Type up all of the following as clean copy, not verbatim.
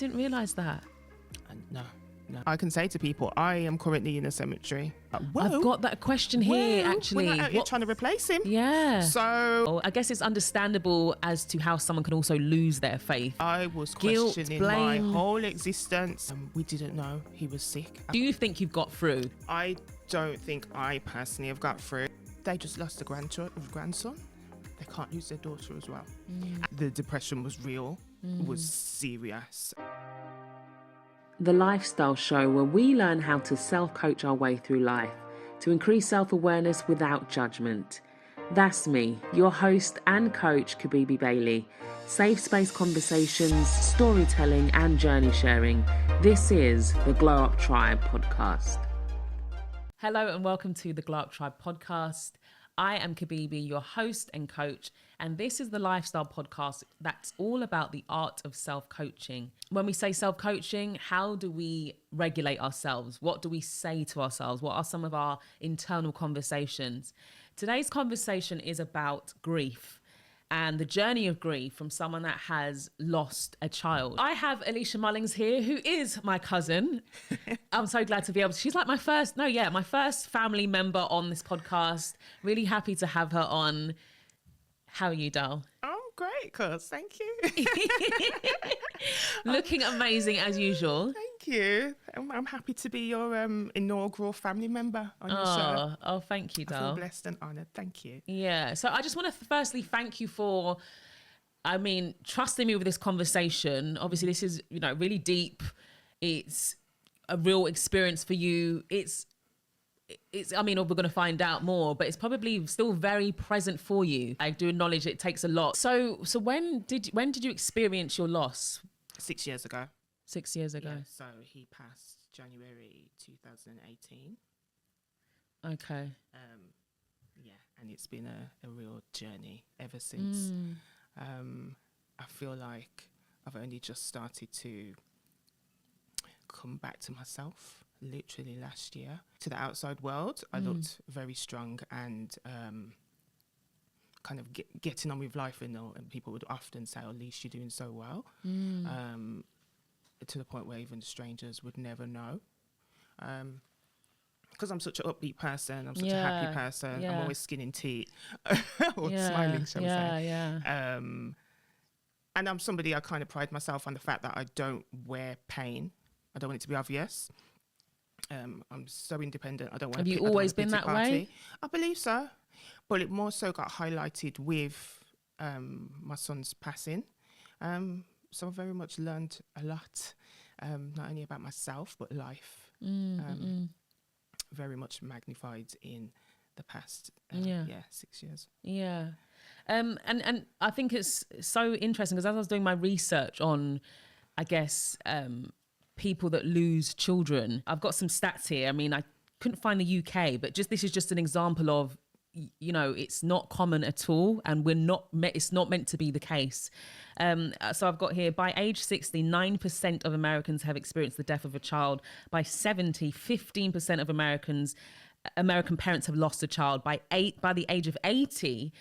didn't realise that. No. I can say to people, I am currently in a cemetery. I've got that question here, actually. We're not out here trying to replace him. Yeah. So I guess it's understandable as to how someone can also lose their faith. I was Guilt, questioning blame. my whole existence. We didn't know he was sick. Do you think you've got through? I don't think I personally have got through. They just lost a grandson. They can't lose their daughter as well. The depression was real. It was serious. The Lifestyle Show, where we learn how to self-coach our way through life to increase self-awareness without judgment. That's me, your host and coach, Kabibi Bailey. Safe space conversations, storytelling and journey sharing. This is the Glow Up Tribe podcast. Hello and welcome to the Glow Up Tribe podcast. I am Kabibi, your host and coach, and this is the Lifestyle podcast that's all about the art of self-coaching. When we say self-coaching, how do we regulate ourselves? What do we say to ourselves? What are some of our internal conversations? Today's conversation is about grief and the journey of grief from someone that has lost a child. I have Alicia Mullings here, who is my cousin. I'm so glad to be able to, she's like my first family member on this podcast. Really happy to have her on. How are you, doll? I'm great, cuz. Thank you. Looking amazing as usual. Thank you. I'm happy to be your inaugural family member on your show. Oh, thank you, doll. I feel blessed and honoured. Thank you. Yeah. So I just want to firstly thank you for, trusting me with this conversation. Obviously, this is, really deep. It's a real experience for you. We're going to find out more, but it's probably still very present for you. I do acknowledge it takes a lot. So when did you experience your loss? 6 years ago. 6 years ago. Yeah, so he passed January 2018. Okay. And it's been a real journey ever since. I feel like I've only just started to come back to myself. Literally last year. To the outside world, I looked very strong and kind of getting on with life, and people would often say, "Oh, at least you're doing so well." To the point where even strangers would never know. Because I'm such an upbeat person, I'm such a happy person. I'm always skinning teeth or smiling, shall we say. And I'm somebody, I kind of pride myself on the fact that I don't wear pain. I don't want it to be obvious. I'm so independent. I don't want to. Have you always been that way? I believe so, but it more so got highlighted with my son's passing. So I've very much learned a lot, not only about myself but life. Very much magnified in the past 6 years. Yeah. And I think it's so interesting because as I was doing my research on, I guess, people that lose children, I've got some stats here. I couldn't find the UK, but this is just an example of, it's not common at all, and it's not meant to be the case. So I've got here, by age 60, 9% of Americans have experienced the death of a child. By 70, 15% of American parents have lost a child. By the age of 80,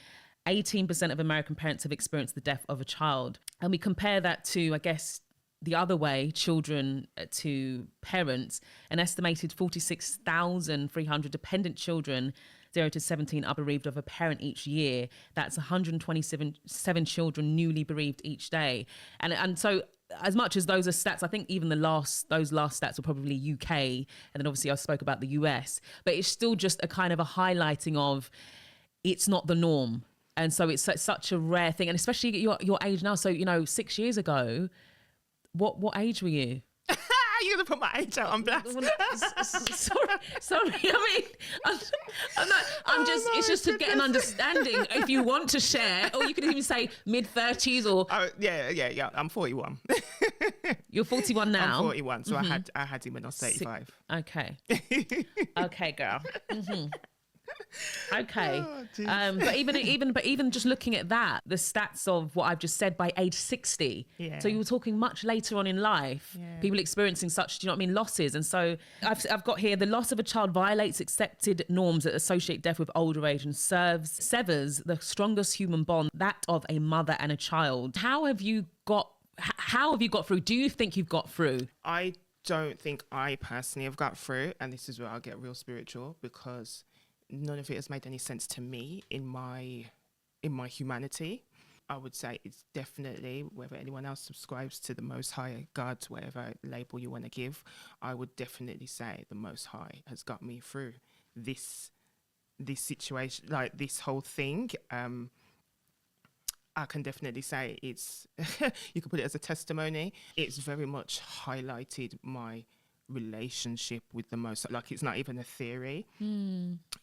18% of American parents have experienced the death of a child. And we compare that to, I guess, the other way, children to parents. An estimated 46,300 dependent children 0 to 17 are bereaved of a parent each year. That's 127 children newly bereaved each day. And so as much as those are stats, I think even those last stats are probably UK. And then obviously I spoke about the US, but it's still just a kind of a highlighting of it's not the norm. And so it's such a rare thing. And especially at your age now. So, 6 years ago, what age were you? You're going to put my age out on blast. Sorry. It's just to get an understanding if you want to share, or you could even say mid-30s or... Oh, yeah. I'm 41. You're 41 now? I'm 41, so I had him when I was 35. Okay. Okay, girl. Okay. Oh, but even just looking at that, the stats of what I've just said, by age 60. Yeah. So you were talking much later on in life, people experiencing such, losses. And so I've got here, the loss of a child violates accepted norms that associate death with older age and severs the strongest human bond, that of a mother and a child. How have you How have you got through? Do you think you've got through? I don't think I personally have got through, and this is where I'll get real spiritual, because none of it has made any sense to me in my humanity. I would say it's definitely, whether anyone else subscribes to the Most High, God, whatever label you want to give, I would definitely say the Most High has got me through this situation, like this whole thing. I can definitely say it's, you could put it as a testimony. It's very much highlighted my relationship with the Most High. Like, it's not even a theory.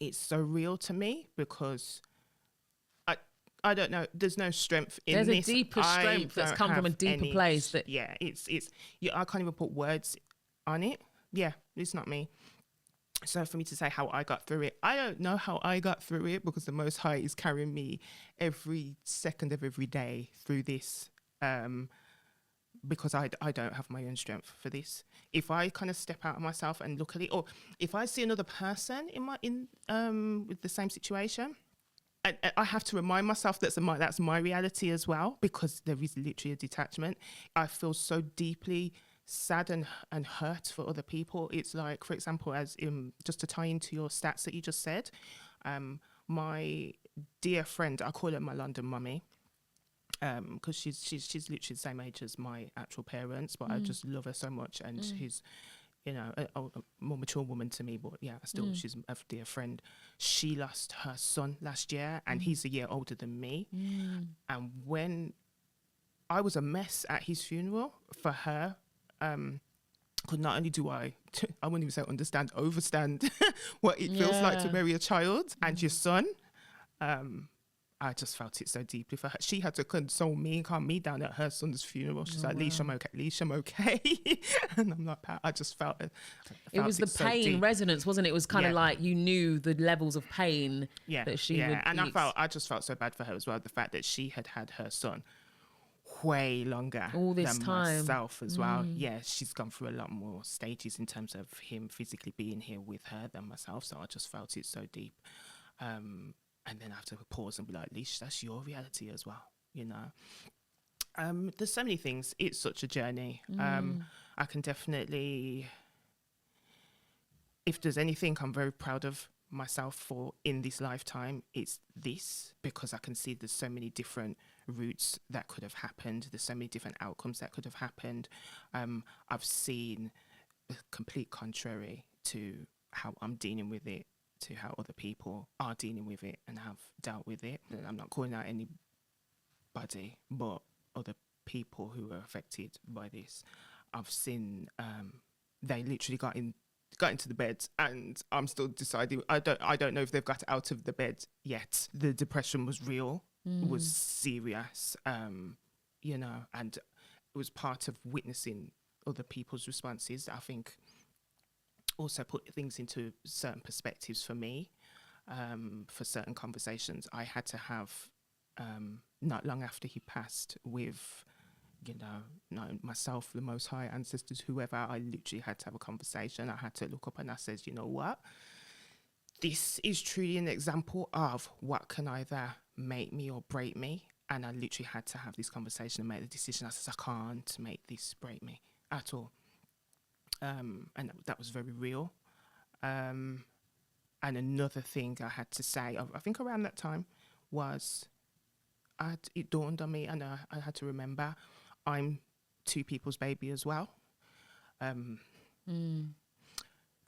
It's so real to me, because I don't know. There's no strength in this. There's a deeper strength that's come from a deeper place. Yeah, I can't even put words on it. Yeah, it's not me. So for me to say how I got through it, I don't know how I got through it, because the Most High is carrying me every second of every day through this. Because I don't have my own strength for this. If I kind of step out of myself and look at it, or if I see another person with the same situation, I have to remind myself that's my reality as well, because there is literally a detachment. I feel so deeply sad and hurt for other people. It's like, for example, as just to tie into your stats that you just said, my dear friend, I call her my London mummy, because she's literally the same age as my actual parents, but I just love her so much, and she's, you know, a more mature woman to me, but yeah, still she's a dear friend. She lost her son last year, and he's a year older than me. And when I was a mess at his funeral for her, because not only do I wouldn't even say understand, overstand what it feels like to bury a child and your son. I just felt it so deeply for her. She had to console me and calm me down at her son's funeral. She's like, Alicia, I'm okay. Alicia, I'm okay. And I'm like, I just felt it. It was the pain resonance, wasn't it? It was kind of like you knew the levels of pain that she would. And I just felt so bad for her as well. The fact that she had her son way longer all this than time myself as well. Yeah, she's gone through a lot more stages in terms of him physically being here with her than myself. So I just felt it so deep. And then I have to pause and be like, Leash, that's your reality as well, you know. There's so many things. It's such a journey. I can definitely, if there's anything I'm very proud of myself for in this lifetime, it's this, because I can see there's so many different routes that could have happened. There's so many different outcomes that could have happened. I've seen the complete contrary to how I'm dealing with it, to how other people are dealing with it and have dealt with it. And I'm not calling out anybody, but other people who are affected by this. I've seen they literally got into the bed, and I'm still deciding. I don't know if they've got out of the bed yet. The depression was real, was serious, you know, and it was part of witnessing other people's responses. I think also put things into certain perspectives for me, for certain conversations I had to have not long after he passed with, you know, myself, the Most High, ancestors, whoever. I literally had to have a conversation. I had to look up and I said, you know what? This is truly an example of what can either make me or break me. And I literally had to have this conversation and make the decision. I said, I can't make this break me at all. And that was very real. And another thing I had to say, I think around that time, was it dawned on me, and I had to remember I'm two people's baby as well.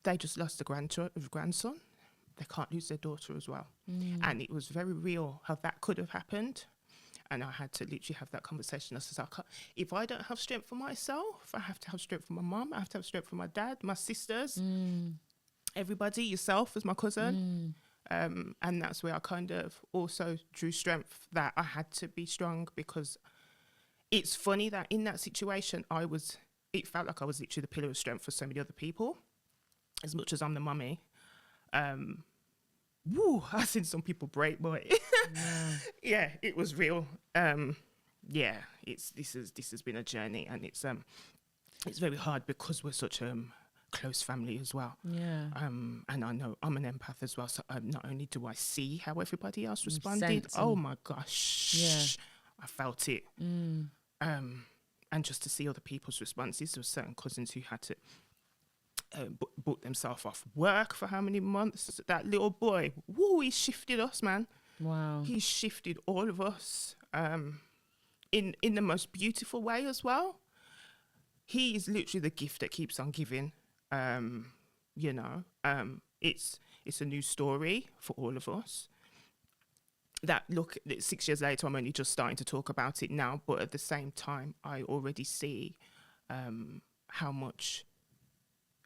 They just lost a grandson. They can't lose their daughter as well. And it was very real how that could have happened. And I had to literally have that conversation. I said, if I don't have strength for myself, I have to have strength for my mum. I have to have strength for my dad, my sisters, everybody, yourself as my cousin. And that's where I kind of also drew strength, that I had to be strong, because it's funny that in that situation, it felt like I was literally the pillar of strength for so many other people, as much as I'm the mummy. I've seen some people break, but yeah, it was real. This has been a journey, and it's very hard because we're such a close family as well. And I know I'm an empath as well, so not only do I see how everybody else responded, oh my gosh, I felt it. and just to see other people's responses. There were certain cousins who had to book themselves off work for how many months. That little boy, woo, he shifted us, man. Wow. He shifted all of us in the most beautiful way as well. He is literally the gift that keeps on giving. You know, it's a new story for all of us. That look, 6 years later, I'm only just starting to talk about it now, but at the same time, I already see how much,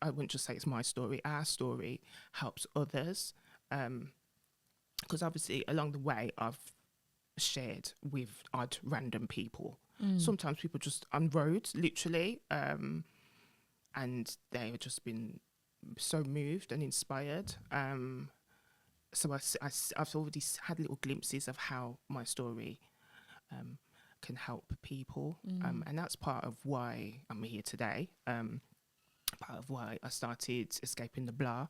I wouldn't just say it's my story, our story helps others. Because obviously along the way, I've shared with odd random people. Sometimes people just on roads, literally, and they have just been so moved and inspired. So I've already had little glimpses of how my story can help people. And that's part of why I'm here today. Part of why I started Escaping the Blah,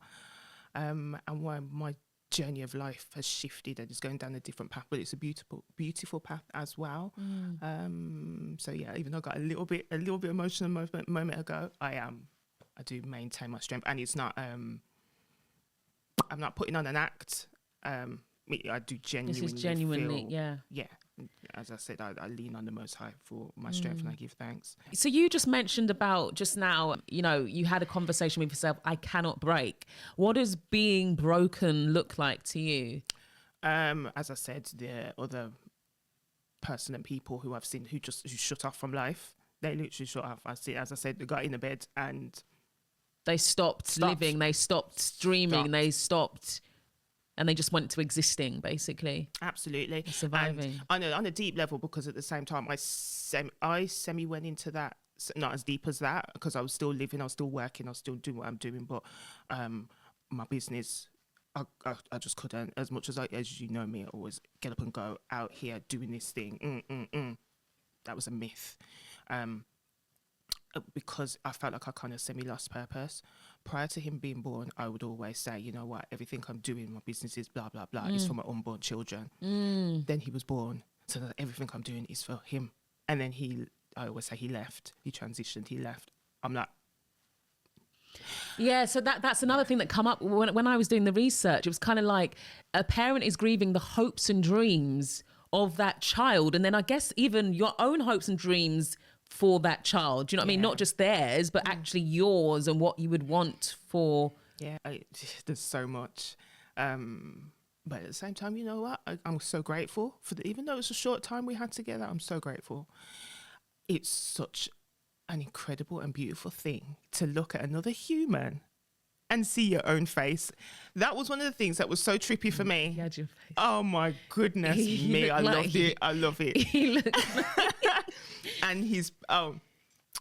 and why my journey of life has shifted and is going down a different path, but it's a beautiful path as well. So yeah, even though I got a little bit emotional moment ago, I do maintain my strength, and it's not I'm not putting on an act. I do genuinely. This is genuinely, feel, yeah. As I said, I lean on the Most High for my strength, and I give thanks. So you just mentioned about just now, you know, you had a conversation with yourself, I cannot break. What does being broken look like to you? As I said, the other person and people who I've seen who shut off from life, they literally shut off. As I said, they got in the bed and they stopped living, they stopped dreaming, they stopped, and they just went to existing, basically. Absolutely. Surviving. And on a deep level, because at the same time, I semi went into that, not as deep as that, because I was still living, I was still working, I was still doing what I'm doing, but my business, I just couldn't, as much as you know me, I always get up and go out here doing this thing. That was a myth. Because I felt like I kind of semi-lost purpose. Prior to him being born, I would always say, you know what, everything I'm doing, my business is blah, blah, blah, is for my unborn children. Then he was born, so that everything I'm doing is for him. And then I always say he left, he transitioned, he left. I'm not. Yeah, so that's another thing that come up when I was doing the research. It was kind of like a parent is grieving the hopes and dreams of that child. And then I guess even your own hopes and dreams for that child. Do you know what I mean? Not just theirs, but actually yours and what you would want for. Yeah, there's so much. But at the same time, you know what? I'm so grateful even though it's a short time we had together, I'm so grateful. It's such an incredible and beautiful thing to look at another human and see your own face. That was one of the things that was so trippy for me. He had your face. Oh my goodness me, I loved it. I love it. He looked like And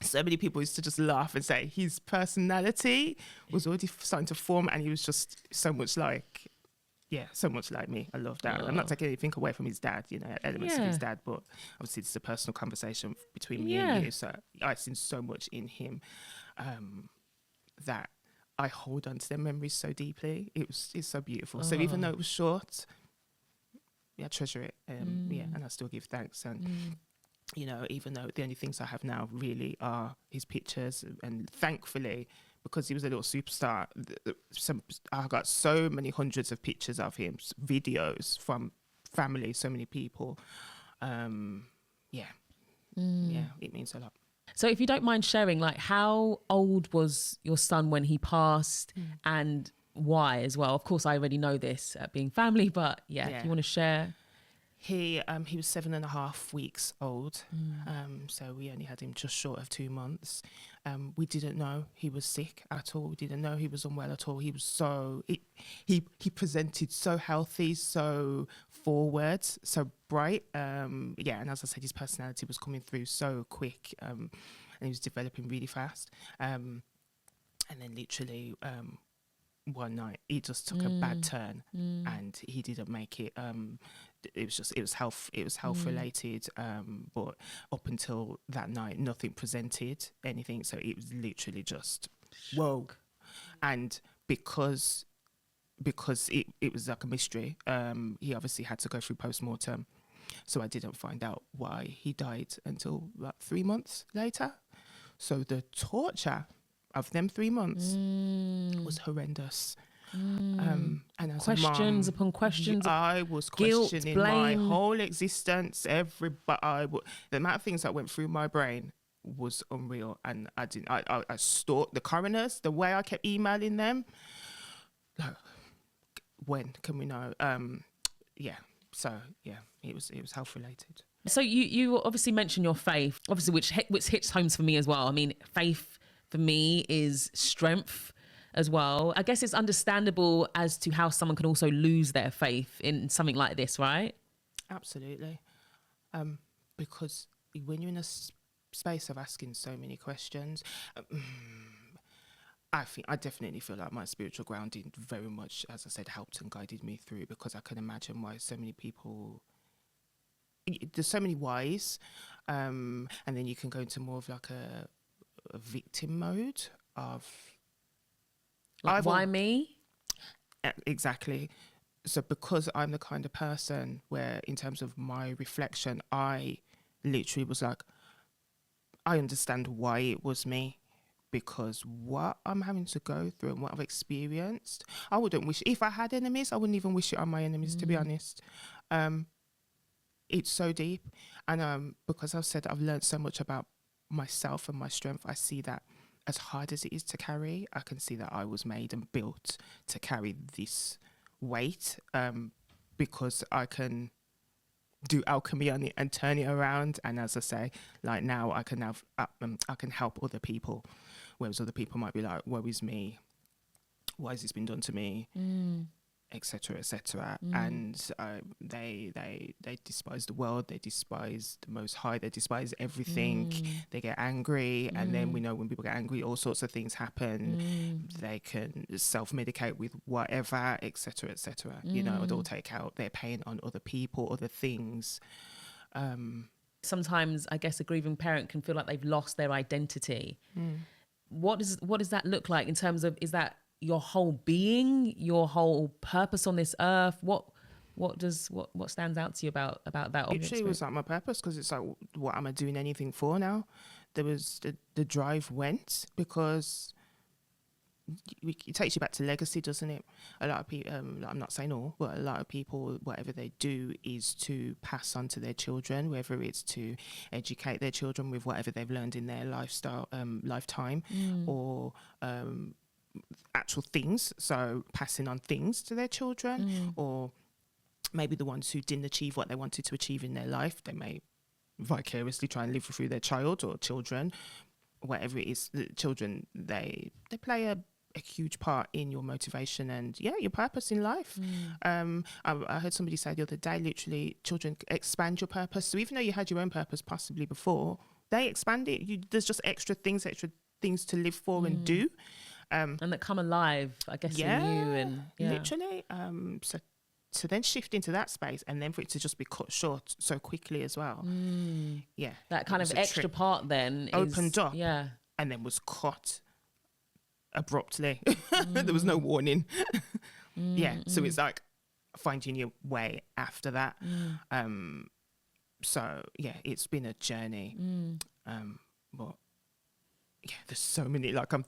so many people used to just laugh and say his personality was already starting to form, and he was just so much like me. I love that. I'm not taking anything away from his dad, you know, elements of his dad, but obviously it's a personal conversation between me and you. So I've seen so much in him that I hold on to their memories so deeply. It's so beautiful. So even though it was short, I treasure it. And I still give thanks. And you know, even though the only things I have now really are his pictures, and thankfully, because he was a little superstar, I got so many hundreds of pictures of him, videos from family, so many people. It means a lot. So if you don't mind sharing, like, how old was your son when he passed and why as well? Of course, I already know this being family, but if you want to share. He was 7.5 weeks old, so we only had him just short of 2 months. We didn't know he was sick at all. We didn't know he was unwell at all. He was he presented so healthy, so forward, so bright. And as I said, his personality was coming through so quick, and he was developing really fast. And then literally one night he just took a bad turn, and he didn't make it. It was health related, but up until that night nothing presented anything, so it was literally just whoa. And because it was like a mystery, he obviously had to go through post-mortem, So I didn't find out why he died until about 3 months later. So the torture of them 3 months was horrendous. And as Questions a mum, upon questions, I was guilt, questioning blame. my whole existence. The amount of things that went through my brain was unreal. And I stalked the coroners, the way I kept emailing them. Like, when can we know? So it was health related. So you obviously mentioned your faith, obviously, which hits home for me as well. I mean, faith for me is strength as well. I guess it's understandable as to how someone can also lose their faith in something like this, right? Absolutely. Because when you're in a space of asking so many questions, I definitely feel like my spiritual grounding very much, as I said, helped and guided me through, because I can imagine why so many people, there's so many whys, and then you can go into more of like a victim mode of, Like, why me? Exactly. So because I'm the kind of person where, in terms of my reflection, I literally was like, I understand why it was me, because what I'm having to go through and what I've experienced, I wouldn't wish, if I had enemies, I wouldn't even wish it on my enemies, to be honest. It's so deep. And because I've said I've learned so much about myself and my strength, I see that as hard as it is to carry, I can see that I was made and built to carry this weight, because I can do alchemy on it and turn it around. And as I say, like now I can help other people, whereas other people might be like, woe is me, why has this been done to me, etc., etc. And they despise the world, they despise the Most High, they despise everything. They get angry, and then we know when people get angry, all sorts of things happen. They can self-medicate with whatever, etc., etc. You know, it'll take out their pain on other people, other things. Sometimes I guess a grieving parent can feel like they've lost their identity. What does that look like in terms of, is that your whole being, your whole purpose on this earth? What stands out to you about that? Literally, it was like my purpose, because it's like, what am I doing anything for now? There was the drive went because it takes you back to legacy, doesn't it? A lot of people, I'm not saying all, but a lot of people, whatever they do is to pass on to their children, whether it's to educate their children with whatever they've learned in their lifetime, or actual things, so passing on things to their children, or maybe the ones who didn't achieve what they wanted to achieve in their life, they may vicariously try and live through their child or children, whatever it is. The children, they play a huge part in your motivation and your purpose in life. I heard somebody say the other day, literally, children expand your purpose. So even though you had your own purpose possibly before, they expand it. There's just extra things to live for and do. And that come alive, I guess, in you. And literally. So then shift into that space, and then for it to just be cut short so quickly as well. That kind of extra part then opened up, and then was cut abruptly. There was no warning. So it's like finding your way after that. So it's been a journey. But there's so many, like I'm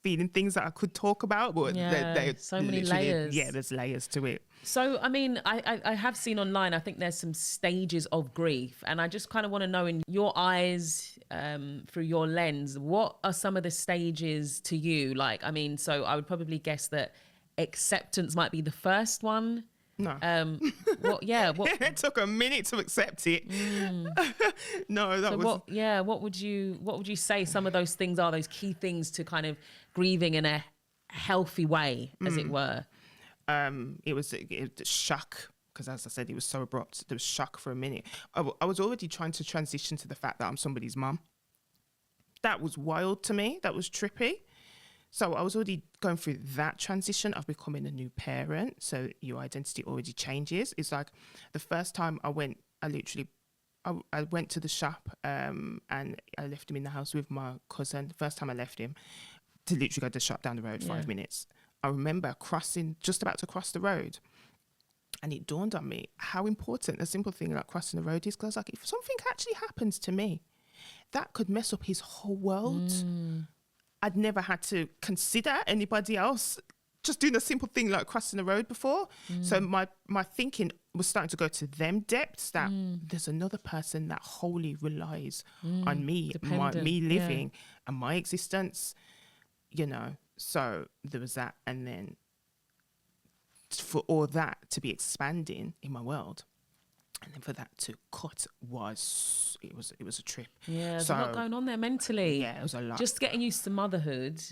feeling things that I could talk about, but they're so many layers. There's layers to it. So, I mean, I have seen online, I think there's some stages of grief, and I just kind of want to know, in your eyes, through your lens, what are some of the stages to you? Like, I mean, so I would probably guess that acceptance might be the first one. No. It took a minute to accept it. What would you say some of those things are, those key things to kind of grieving in a healthy way, as it were? It was shock, because as I said, it was so abrupt. There was shock for a minute. I was already trying to transition to the fact that I'm somebody's mum. That was wild to me. That was trippy. So I was already going through that transition of becoming a new parent. So your identity already changes. It's like the first time I went to the shop, and I left him in the house with my cousin. The first time I left him to literally go to the shop down the road, 5 minutes. I remember just about to cross the road. And it dawned on me how important a simple thing like crossing the road is. Because I was like, if something actually happens to me, that could mess up his whole world. I'd never had to consider anybody else just doing a simple thing like crossing the road before. So my thinking was starting to go to them depths that there's another person that wholly relies on me, me living and my existence, you know. So there was that. And then for all that to be expanding in my world, and then for that to cut was a trip. Yeah, there's a lot going on there mentally. Yeah, it was a lot. Just getting used to motherhood,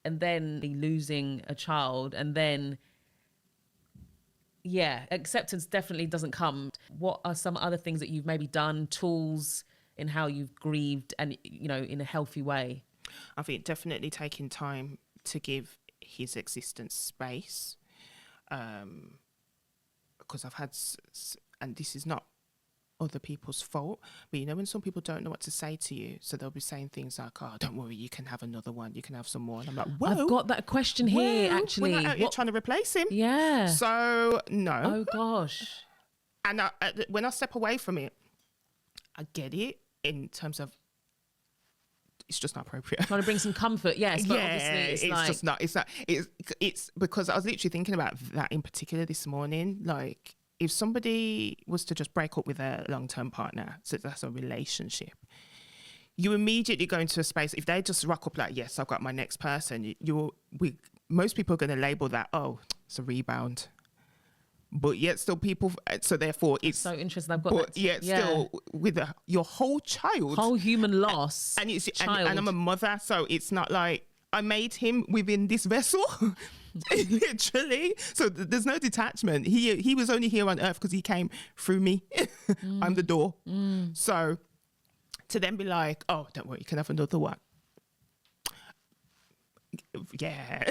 and then losing a child, and then acceptance definitely doesn't come. What are some other things that you've maybe done, tools in how you've grieved, and you know, in a healthy way? I think definitely taking time to give his existence space, because I've had, and this is not other people's fault, but you know, when some people don't know what to say to you, so they'll be saying things like, oh, don't worry, you can have another one, you can have some more. And I'm like, whoa, I've got that question here, actually. We're not out here trying to replace him. Yeah. So, no. Oh, gosh. And when I step away from it, I get it in terms of it's just not appropriate. Trying to bring some comfort, yes, but obviously it's like... just not. It's because I was literally thinking about that in particular this morning. Like, if somebody was to just break up with a long-term partner, so that's a relationship, you immediately go into a space. If they just rock up like, yes, I've got my next person, most people are going to label that, oh, it's a rebound. But yet still people, so therefore it's so interesting. I've got that. Yet still with your whole child, whole human loss, and I'm a mother, so it's not like I made him within this vessel, literally. So there's no detachment. He was only here on earth because he came through me. I'm the door. So to then be like, oh, don't worry, you can have another one. Yeah,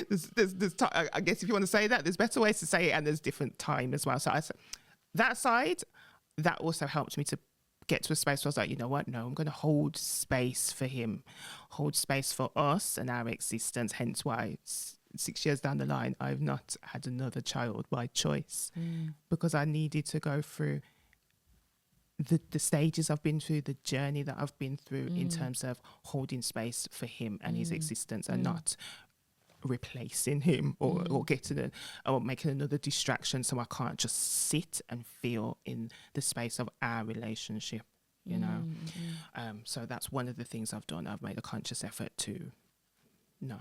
there's I guess if you want to say that, there's better ways to say it, and there's different time as well. So that side, that also helped me to get to a space where I was like, you know what? No, I'm going to hold space for him, hold space for us and our existence. Hence why 6 years down the line, I've not had another child by choice, because I needed to go through the stages I've been through, the journey that I've been through in terms of holding space for him and his existence, and not replacing him or or making another distraction, so I can't just sit and feel in the space of our relationship, you know. So that's one of the things I've done. I've made a conscious effort to, no,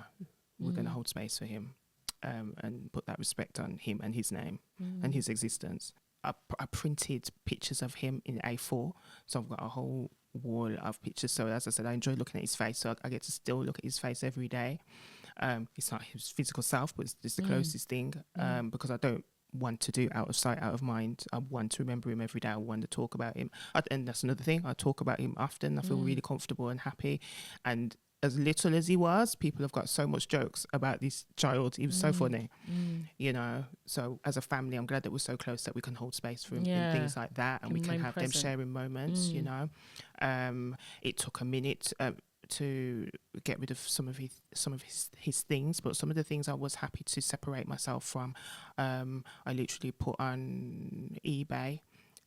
we're going to hold space for him, and put that respect on him and his name and his existence. I printed pictures of him in A4, so I've got a whole wall of pictures. So as I said, I enjoy looking at his face, so I get to still look at his face every day. It's not his physical self, but it's the closest thing, because I don't want to do out of sight, out of mind. I want to remember him every day. I want to talk about him, and that's another thing. I talk about him often. I feel really comfortable and happy. And as little as he was, people have got so much jokes about this child. He was so funny, you know. So as a family, I'm glad that we're so close that we can hold space for him in things like that, and we can have them sharing moments, you know. It took a minute to get rid of some of his things, but some of the things I was happy to separate myself from, I literally put on eBay,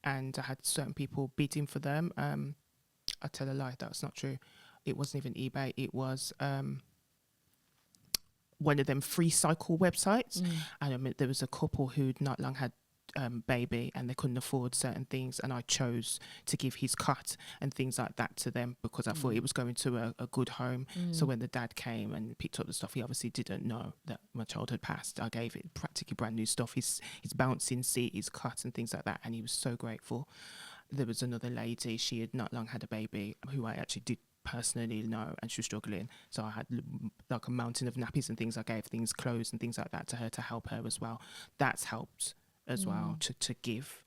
and I had certain people bidding for them. I tell a lie, that's not true. It wasn't even eBay. It was one of them free cycle websites. And there was a couple who'd not long had baby, and they couldn't afford certain things. And I chose to give his cut and things like that to them, because I thought it was going to a good home. So when the dad came and picked up the stuff, he obviously didn't know that my child had passed. I gave it practically brand new stuff, his bouncing seat, his cut and things like that. And he was so grateful. There was another lady, she had not long had a baby, who I actually did personally know, and she was struggling, so I had like a mountain of nappies and things. I gave things, clothes and things like that to her to help her as well. That's helped as well to give.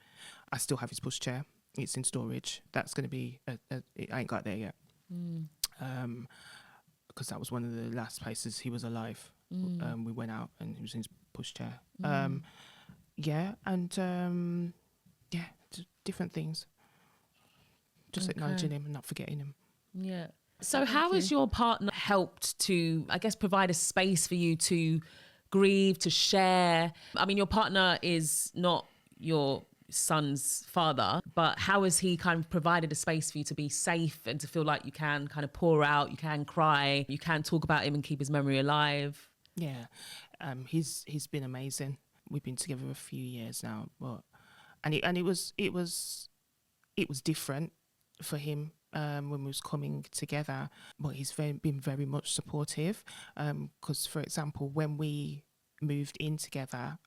I still have his pushchair, it's in storage. That's going to be I ain't got there yet, because that was one of the last places he was alive. We went out and he was in his pushchair. Different things, just acknowledging him and not forgetting him. So how has your partner helped to, I guess, provide a space for you to grieve, to share? I mean, your partner is not your son's father, but how has he kind of provided a space for you to be safe and to feel like you can kind of pour out, you can cry, you can talk about him and keep his memory alive? Yeah, he's been amazing. We've been together a few years now, but it was different for him when we was coming together, but he's been very much supportive. Because, for example, when we moved in together,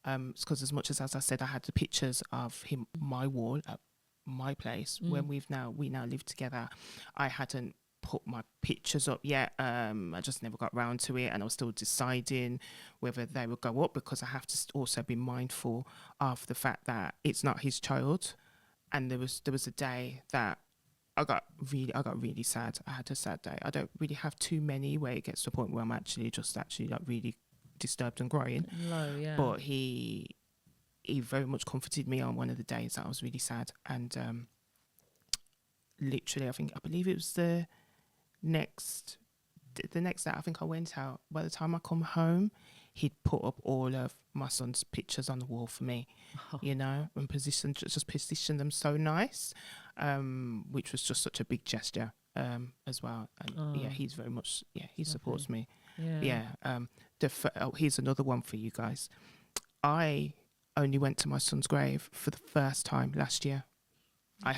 because as much as I said, I had the pictures of him on my wall at my place. When we now live together, I hadn't put my pictures up yet. I just never got round to it, and I was still deciding whether they would go up, because I have to also be mindful of the fact that it's not his child. And there was a day that I got really sad. I had a sad day. I don't really have too many where it gets to a point where I'm actually like really disturbed and crying. Low, yeah. But he very much comforted me on one of the days that I was really sad. And literally, I believe it was the next day I think I went out. By the time I come home, he'd put up all of my son's pictures on the wall for me, and position them so nice, which was just such a big gesture as well. And he's very much, he supports me. Here's another one for you guys. I only went to my son's grave for the first time last year. I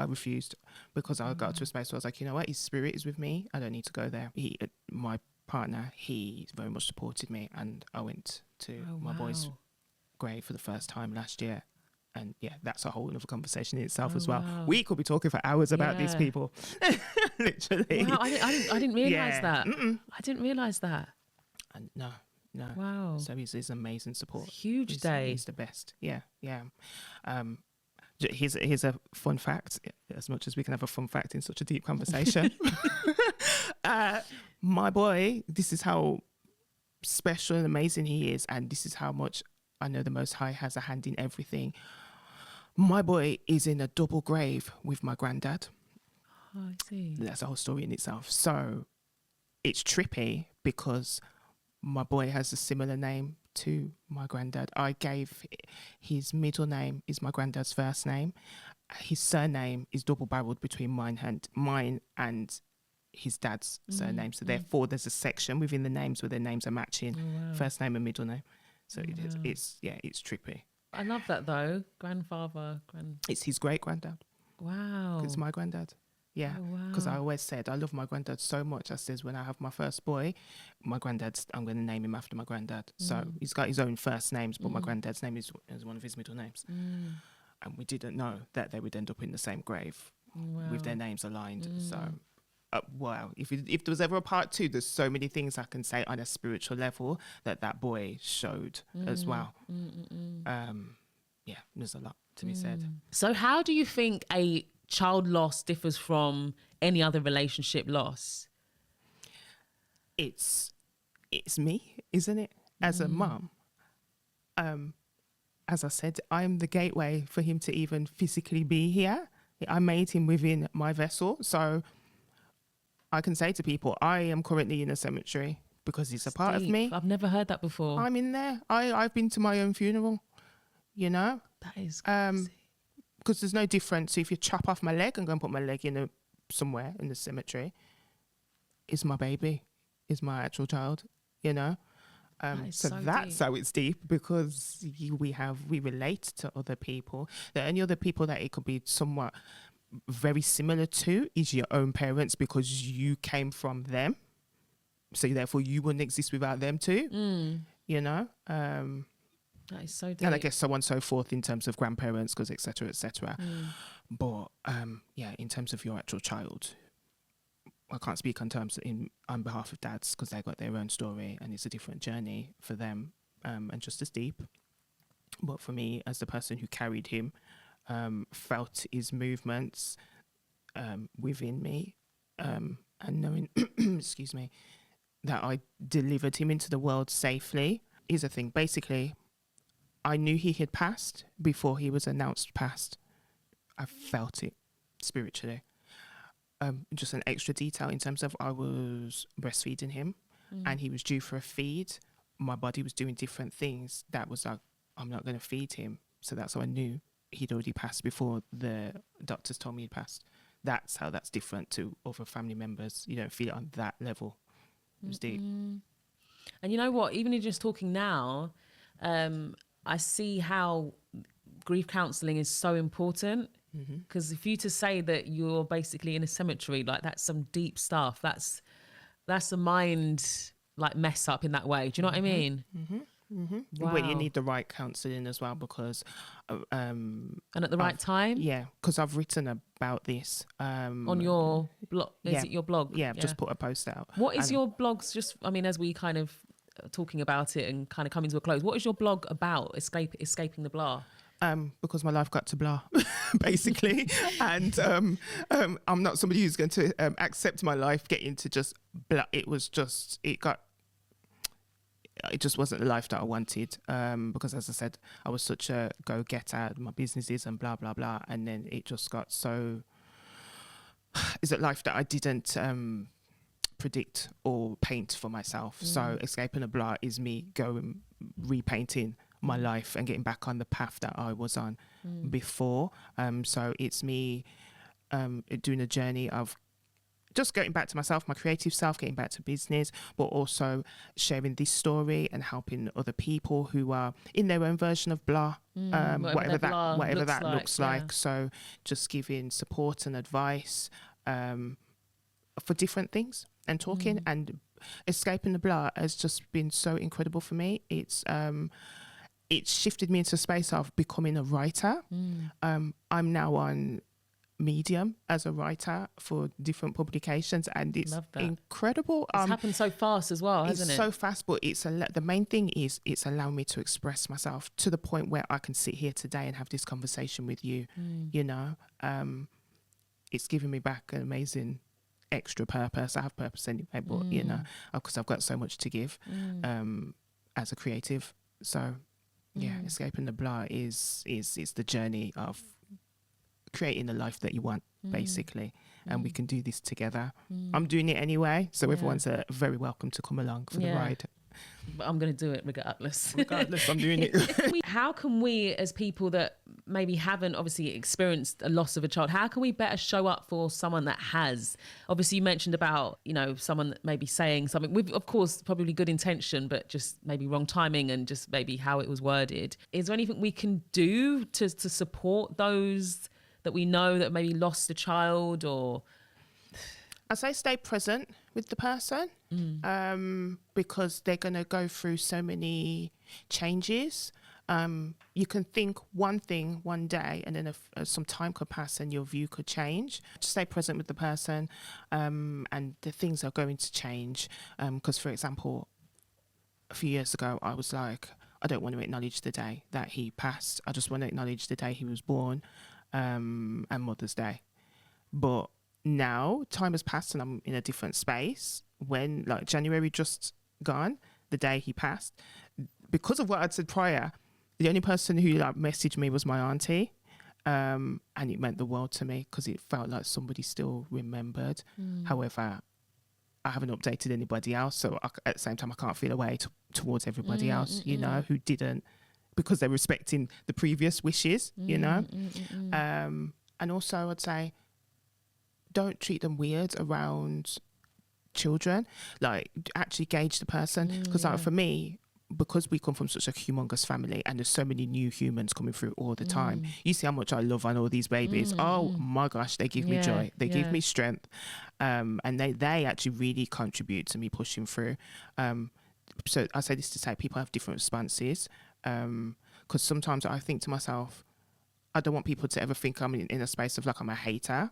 refused, because I got to a space where I was like, you know what, his spirit is with me. I don't need to go there. My partner, he very much supported me, and I went to my boy's grave for the first time last year. And that's a whole other conversation in itself as well. Wow. We could be talking for hours about these people. Literally. Wow, I didn't realise that. I didn't realise that. And no. Wow. So he's amazing support. Huge day. He's the best. Yeah. Here's a fun fact, as much as we can have a fun fact in such a deep conversation. My boy, this is how special and amazing he is, and this is how much I know the Most High has a hand in everything. My boy is in a double grave with my granddad. Oh, I see. That's a whole story in itself. So it's trippy, because my boy has a similar name to my granddad. I gave his middle name is my granddad's first name. His surname is double-barreled between mine and his dad's surname. So therefore, there's a section within the names where their names are matching, first name and middle name. So it's trippy. I love that though. Grandfather, It's his great granddad. Wow. It's my granddad. Yeah, because I always said I love my granddad so much. I says when I have my first boy, I'm going to name him after my granddad. So he's got his own first names, but my granddad's name is one of his middle names. And we didn't know that they would end up in the same grave with their names aligned. So, wow, if there was ever a part 2, there's so many things I can say on a spiritual level that boy showed as well. There's a lot to be said. So how do you think a child loss differs from any other relationship loss? It's me, isn't it? As a mum, as I said, I'm the gateway for him to even physically be here. I made him within my vessel, so I can say to people, I am currently in a cemetery because he's a part of me. I've never heard that before. I'm in there. I've been to my own funeral, That is crazy. Because there's no difference. So if you chop off my leg and go and put my leg in somewhere in the cemetery, it's my baby, it's my actual child, So that's deep. how it's deep, because we relate to other people. The only other people that it could be somewhat very similar to is your own parents, because you came from them. So therefore you wouldn't exist without them too, That is so deep. And I guess so on and so forth in terms of grandparents, because et cetera, et cetera. But in terms of your actual child, I can't speak on behalf of dads, because they got their own story and it's a different journey for them, and just as deep. But for me, as the person who carried him, felt his movements within me, and knowing, excuse me, that I delivered him into the world safely is a thing. Basically, I knew he had passed before he was announced passed. I felt it spiritually. Just an extra detail in terms of I was breastfeeding him and he was due for a feed my body was doing different things, that was like, I'm not going to feed him. So that's how I knew he'd already passed before the doctors told me he'd passed. That's how that's different to other family members. You don't feel it on that level. It was deep. And you know what? Even in just talking now, I see how grief counselling is so important. Because if you to say that you're basically in a cemetery, like that's some deep stuff. That's a mind like mess up in that way. Do you know what I mean? Wow. But you need the right counselling as well, because and at the right time. Yeah, because I've written about this on your blog. Is it your blog? Yeah, I've just put a post out. What is your blog's? Just, I mean, as we kind of talking about it and kind of coming to a close, what is your blog about? Escaping the blah. Because my life got to blah, basically, and I'm not somebody who's going to accept my life getting to just blah. It just wasn't the life that I wanted, because, as I said, I was such a go-getter, my businesses and blah blah blah, and then it just got so. Is it life that I didn't predict or paint for myself? So escaping the blah is me going repainting my life and getting back on the path that I was on before. So it's me doing a journey of just getting back to myself, my creative self, getting back to business, but also sharing this story and helping other people who are in their own version of blah, whatever that looks like. So just giving support and advice for different things and talking and escaping the blah has just been so incredible for me. It's shifted me into a space of becoming a writer. I'm now on Medium as a writer for different publications, and it's incredible. It's happened so fast as well, hasn't it? It's so fast, but the main thing is it's allowing me to express myself to the point where I can sit here today and have this conversation with you. You know, it's giving me back an amazing extra purpose. I have purpose anyway, but you know, because I've got so much to give as a creative. So yeah, escaping the blah is the journey of creating the life that you want, basically, and we can do this together. I'm doing it anyway, so everyone's very welcome to come along for the ride. But I'm going to do it regardless. I'm doing it. How can we, as people that maybe haven't obviously experienced a loss of a child, how can we better show up for someone that has? Obviously, you mentioned about, you know, someone that may be saying something with, of course, probably good intention, but just maybe wrong timing and just maybe how it was worded. Is there anything we can do to support those that we know that maybe lost a child? Or I say stay present with the person, because they're going to go through so many changes. You can think one thing one day, and then some time could pass and your view could change. Just stay present with the person, and the things are going to change. Because, for example, a few years ago, I was like, I don't want to acknowledge the day that he passed. I just want to acknowledge the day he was born, and Mother's Day. But now time has passed and I'm in a different space. When, like, January just gone, the day he passed, because of what I'd said prior, the only person who like messaged me was my auntie, and it meant the world to me because it felt like somebody still remembered. However, I haven't updated anybody else, so at the same time I can't feel a way towards everybody else, you know, who didn't, because they're respecting the previous wishes, you know. And also I'd say, don't treat them weird around children. Like, actually gauge the person, because like for me, because we come from such a humongous family and there's so many new humans coming through all the time, you see how much I love on all these babies. Oh my gosh, they give me joy, they give me strength, and they actually really contribute to me pushing through. So I say this to say people have different responses, because sometimes I think to myself, I don't want people to ever think I'm in a space of like I'm a hater,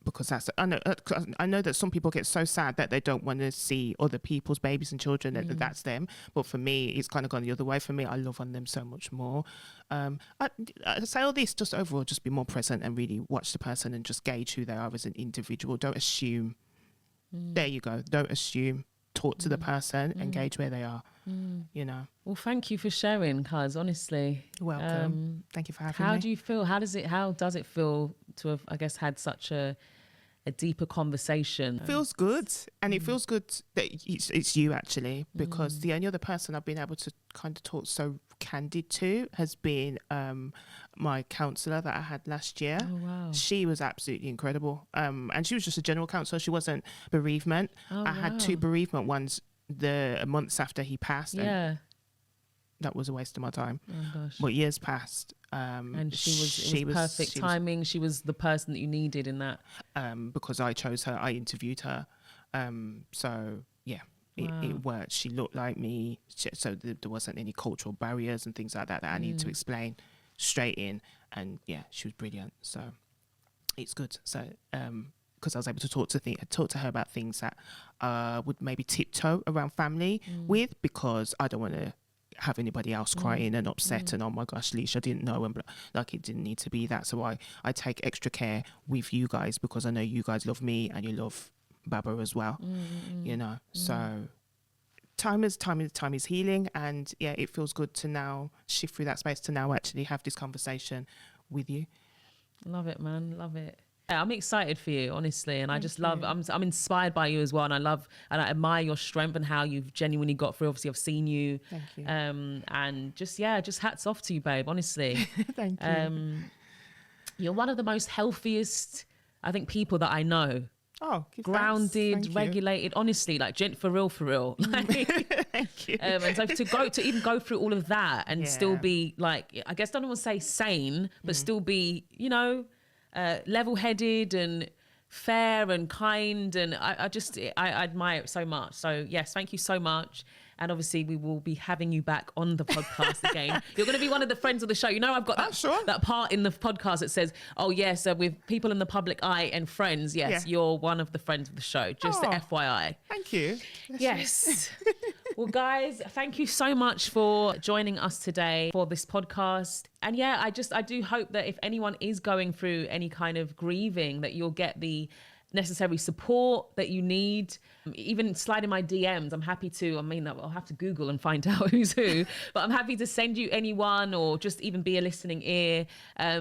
because I know that some people get so sad that they don't want to see other people's babies and children, that that's them. But for me, it's kind of gone the other way. For me, I love on them so much more. I say all this just overall, just be more present and really watch the person and just gauge who they are as an individual. Don't assume. There you go. Don't assume. Talk to the person and gauge where they are, you know. Well, thank you for sharing, Kaz, honestly. You're welcome. Thank you for having me. How do you feel? How does it feel to have, I guess, had such a a deeper conversation. Feels good. And it feels good that it's you actually, because the only other person I've been able to kind of talk so candid to has been my counsellor that I had last year. Oh, wow. She was absolutely incredible. And she was just a general counsellor. She wasn't bereavement. I had 2 bereavement ones the months after he passed. Yeah. And that was a waste of my time. Oh gosh. But years passed. And she was perfect timing. She was the person that you needed in that. Because I chose her, I interviewed her. So yeah, it worked. She looked like me. So there wasn't any cultural barriers and things like that I needed to explain straight in. And yeah, she was brilliant. So it's good. So because I was able to talk to her about things that would maybe tiptoe around family with, because I don't want to have anybody else crying and upset and oh my gosh, Alicia, I didn't know, and like it didn't need to be that. So I take extra care with you guys, because I know you guys love me and you love Baba as well. You know, so time is healing, and yeah, it feels good to now shift through that space to now actually have this conversation with you. Love it, man. Love it. Yeah, I'm excited for you, honestly, and I just love. I'm inspired by you as well, and I admire your strength and how you've genuinely got through. Obviously, I've seen you. Thank you. And just hats off to you, babe. Honestly, Thank you. You're one of the most healthiest, I think, people that I know. Oh, grounded, regulated. Honestly, like for real. Like, thank you. And so to even go through all of that and still be like, I guess I don't want to say sane, but still be, you know, level-headed and fair and kind, and I admire it so much. So yes, thank you so much. And obviously we will be having you back on the podcast again. You're going to be one of the friends of the show. You know, I've got that part in the podcast that says, oh yes, with people in the public eye and friends, yes, you're one of the friends of the show. Just the FYI. Thank you. Yes. Well, guys, thank you so much for joining us today for this podcast. And yeah, I do hope that if anyone is going through any kind of grieving, that you'll get the necessary support that you need. Even slide in my DMs. I'm happy to, I'll have to Google and find out who's who, but I'm happy to send you anyone or just even be a listening ear.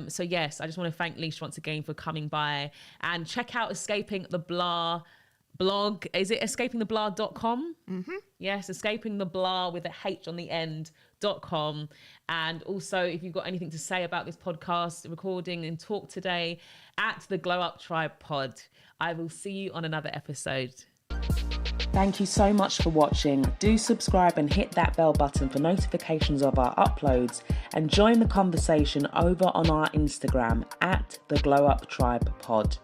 So yes, I just want to thank Leash once again for coming by, and check out Escaping the Blah blog. Is it escapingtheblah.com? Yes, Escaping the Blah with a H on the end.com. And also, if you've got anything to say about this podcast recording and talk today, at the Glow Up Tribe Pod. I will see you on another episode. Thank you so much for watching. Do subscribe and hit that bell button for notifications of our uploads, and join the conversation over on our Instagram at the Glow Up Tribe Pod.